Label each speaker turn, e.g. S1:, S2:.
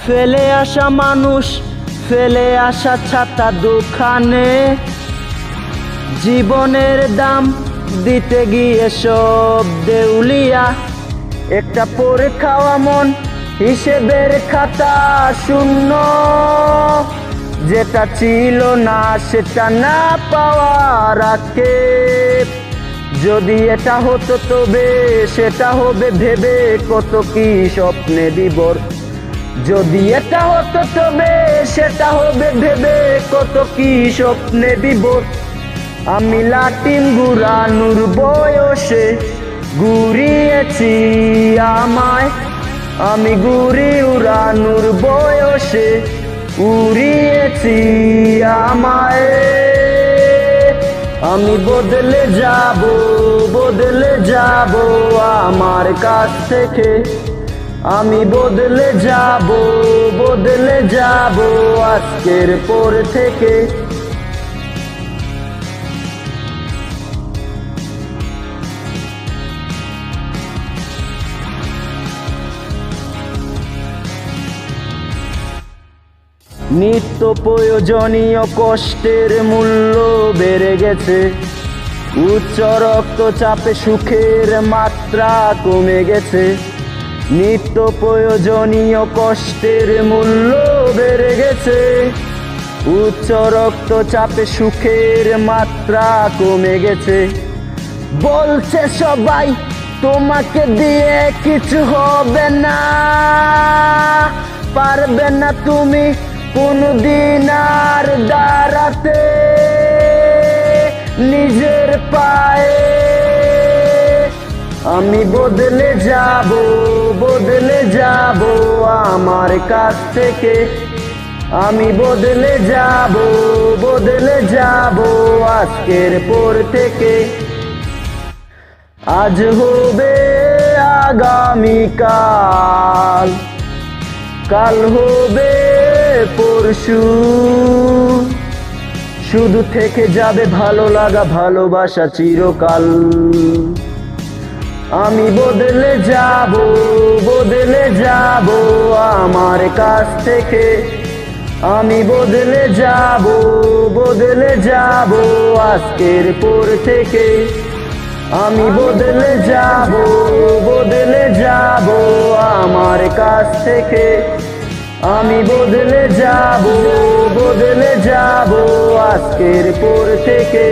S1: ফেলে আসা মানুষ, ফেলে আসা ছাতা দোকানে, জীবনের দাম দিতে গিয়ে সব দেউলিয়া। একটা পরে খাওয়া মন, হিসেবের খাতা শূন্য, যেটা ছিল না সেটা না পাওয়ার আক্ষেপ। যদি এটা হতো তবে সেটা হবে ভেবে কত কি স্বপ্নে বিবর। যদি এটা হতো তবে সেটা হবে ভেবে কত কি স্বপ্নে বিবর। আমি লাটিম ঘুরানোর বয়সে ঘুরিয়েছি আমায়, আমি ঘুরি উড়ানোর বয়সে উড়িয়েছি আমায়। আমি বদলে যাব, বদলে যাব আমার কাছ থেকে, আমি বদলে যাব, বদলে যাব আজকের পর থেকে। নিত্য প্রয়োজনীয় কষ্টের মূল্য বেড়ে গেছে, উচ্চ রক্তচাপে সুখের মাত্রা কমে গেছে। নিত্য প্রয়োজনীয় কষ্টের মূল্য বেড়ে গেছে, উচ্চ রক্তচাপে সুখের মাত্রা কমে গেছে। বলছে সবাই তোমাকে দিয়ে কিছু হবে না, পারবে না তুমি কোনদিন আর দাঁড়াতে নিজের পায়ে। আমি বদলে যাব, বদলে যাব আমার কাছ থেকে, আমি বদলে যাব, বদলে যাব আজকের পর থেকে। আজ হবে আগামীকাল, কাল হবে পরশু, শুধু থেকে যাবে ভালো লাগা ভালোবাসা চিরকাল। আমি বদলে যাব, বদলে যাব আমার কাছ থেকে, আমি বদলে যাব, বদলে যাব আজকের পর থেকে। আমি বদলে যাব, বদলে যাব আমার কাছ থেকে, আমি বদলে যাব, বদলে যাব আজকের পর থেকে।